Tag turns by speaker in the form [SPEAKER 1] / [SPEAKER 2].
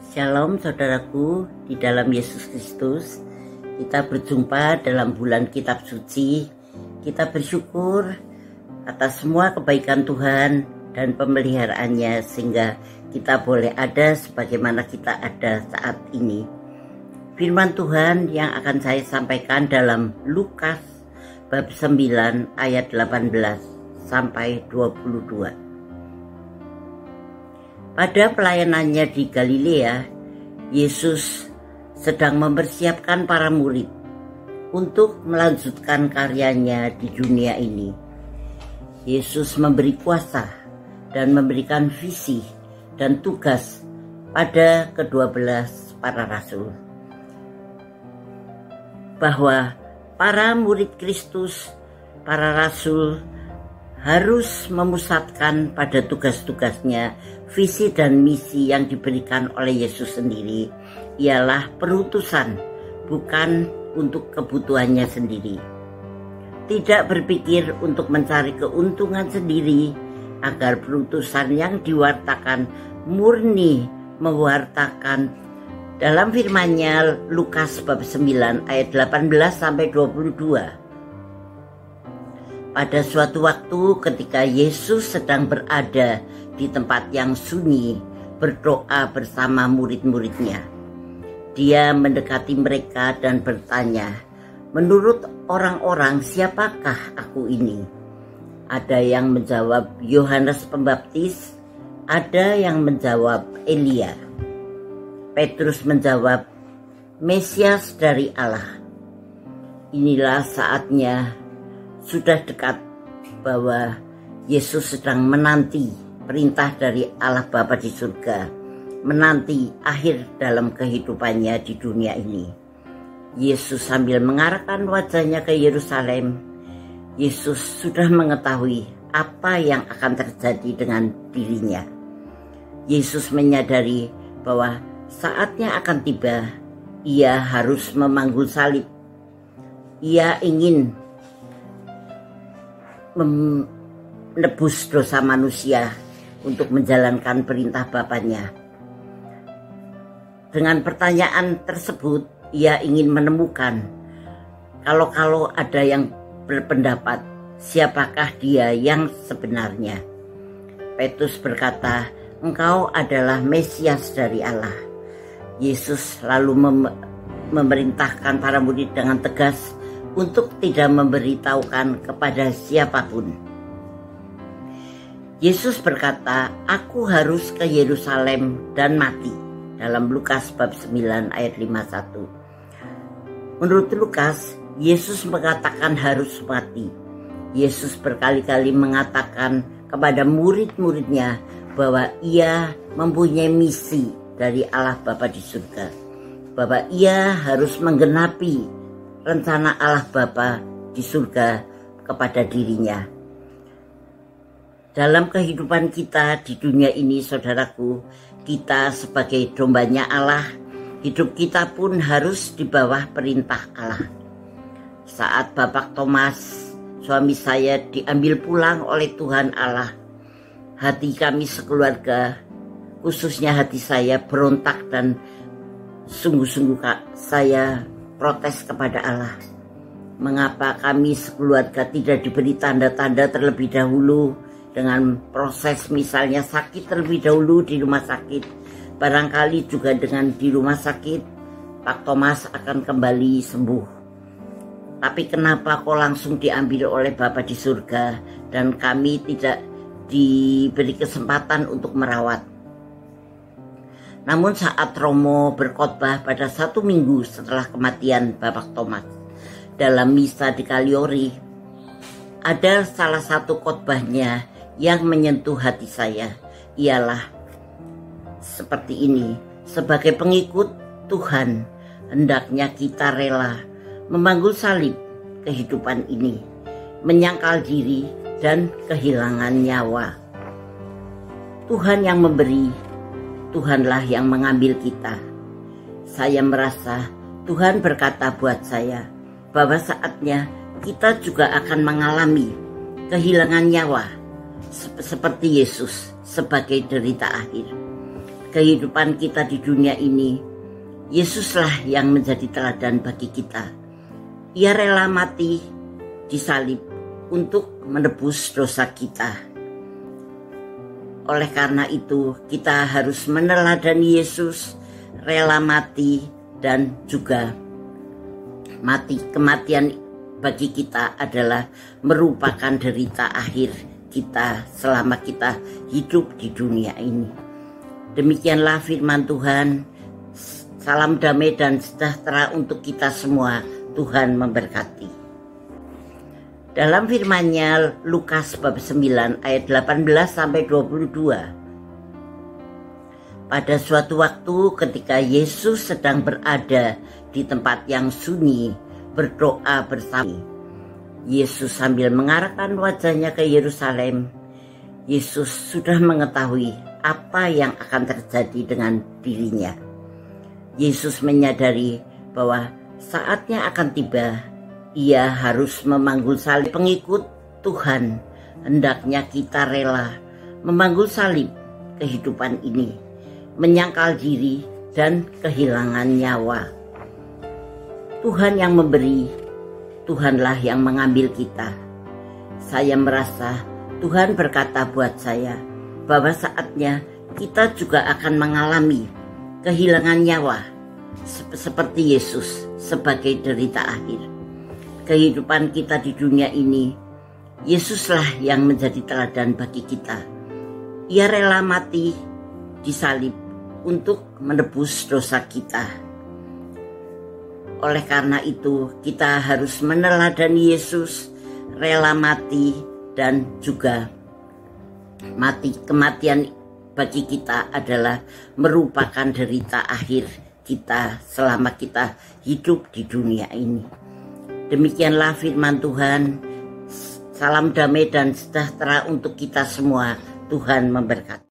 [SPEAKER 1] Shalom saudaraku di dalam Yesus Kristus. Kita berjumpa dalam bulan kitab suci. Kita bersyukur atas semua kebaikan Tuhan dan pemeliharaannya sehingga kita boleh ada sebagaimana kita ada saat ini. Firman Tuhan yang akan saya sampaikan dalam Lukas bab 9 ayat 18 sampai 22. Pada pelayanannya di Galilea, Yesus sedang mempersiapkan para murid untuk melanjutkan karyanya di dunia ini. Yesus memberi kuasa dan memberikan visi dan tugas pada ke-12 para rasul, bahwa para murid Kristus, para rasul harus memusatkan pada tugas-tugasnya. Visi dan misi yang diberikan oleh Yesus sendiri ialah perutusan, bukan untuk kebutuhannya sendiri. Tidak berpikir untuk mencari keuntungan sendiri, agar perutusan yang diwartakan murni mewartakan dalam firman-Nya Lukas bab 9 ayat 18 sampai 22. Pada suatu waktu ketika Yesus sedang berada di tempat yang sunyi berdoa bersama murid-muridnya, Dia mendekati mereka dan bertanya, "Menurut orang-orang siapakah aku ini?" Ada yang menjawab Yohanes Pembaptis, ada yang menjawab Elia. Petrus menjawab, "Mesias dari Allah." Inilah saatnya sudah dekat bahwa Yesus sedang menanti perintah dari Allah Bapa di surga, menanti akhir dalam kehidupannya di dunia ini. Yesus sambil mengarahkan wajahnya ke Yerusalem, Yesus sudah mengetahui apa yang akan terjadi dengan dirinya. Yesus menyadari bahwa saatnya akan tiba, Ia harus memanggul salib. Ia ingin menebus dosa manusia untuk menjalankan perintah Bapaknya. Dengan pertanyaan tersebut, Ia ingin menemukan kalau ada yang berpendapat siapakah Dia yang sebenarnya. Petrus berkata, "Engkau adalah Mesias dari Allah." Yesus lalu memerintahkan para murid dengan tegas untuk tidak memberitahukan kepada siapapun. Yesus berkata, "Aku harus ke Yerusalem dan mati." Dalam Lukas bab 9 ayat 51. Menurut Lukas, Yesus mengatakan harus mati. Yesus berkali-kali mengatakan kepada murid-muridnya bahwa Ia mempunyai misi dari Allah Bapa di surga, bahwa Ia harus menggenapi rencana Allah Bapa di surga kepada dirinya. Dalam kehidupan kita di dunia ini, saudaraku, kita sebagai dombanya Allah, hidup kita pun harus di bawah perintah Allah. Saat Bapak Thomas, suami saya, diambil pulang oleh Tuhan Allah, hati kami sekeluarga, khususnya hati saya, berontak dan sungguh-sungguh saya protes kepada Allah. Mengapa kami sekeluarga tidak diberi tanda-tanda terlebih dahulu, dengan proses misalnya sakit terlebih dahulu di rumah sakit. Barangkali juga dengan di rumah sakit Pak Thomas akan kembali sembuh. Tapi kenapa kok langsung diambil oleh Bapa di surga dan kami tidak diberi kesempatan untuk merawat? Namun saat Romo berkhotbah pada 1 minggu setelah kematian Bapak Thomas dalam misa di Kaliori, ada salah satu khotbahnya yang menyentuh hati saya, ialah seperti ini: sebagai pengikut Tuhan, hendaknya kita rela memanggul salib kehidupan ini, menyangkal diri dan kehilangan nyawa. Tuhan yang memberi, Tuhanlah yang mengambil kita. Saya merasa Tuhan berkata buat saya bahwa saatnya kita juga akan mengalami kehilangan nyawa seperti Yesus sebagai derita akhir. kehidupan kita di dunia ini, Yesuslah yang menjadi teladan bagi kita. Ia rela mati di salib untuk menebus dosa kita. Oleh karena itu, kita harus meneladani Yesus, rela mati dan juga mati. Kematian bagi kita adalah merupakan derita akhir kita selama kita hidup di dunia ini. Demikianlah firman Tuhan. Salam damai dan sejahtera untuk kita semua. Tuhan memberkati. Dalam firman-Nya Lukas bab 9 ayat 18-22. Pada suatu waktu ketika Yesus sedang berada di tempat yang sunyi berdoa bersama, Yesus sambil mengarahkan wajahnya ke Yerusalem. Yesus sudah mengetahui apa yang akan terjadi dengan dirinya. Yesus menyadari bahwa saatnya akan tiba. Ia harus memanggul salib. Pengikut Tuhan, hendaknya kita rela memanggul salib kehidupan ini, menyangkal diri dan kehilangan nyawa. Tuhan yang memberi, Tuhanlah yang mengambil kita. Saya merasa Tuhan berkata buat saya bahwa saatnya kita juga akan mengalami kehilangan nyawa seperti Yesus sebagai derita akhir. Kehidupan kita di dunia ini, Yesuslah yang menjadi teladan bagi kita. Ia rela mati di salib untuk menebus dosa kita. Oleh karena itu, kita harus meneladani Yesus, rela mati dan juga mati. Kematian bagi kita adalah merupakan derita akhir kita selama kita hidup di dunia ini. Demikianlah firman Tuhan. Salam damai dan sejahtera untuk kita semua. Tuhan memberkati.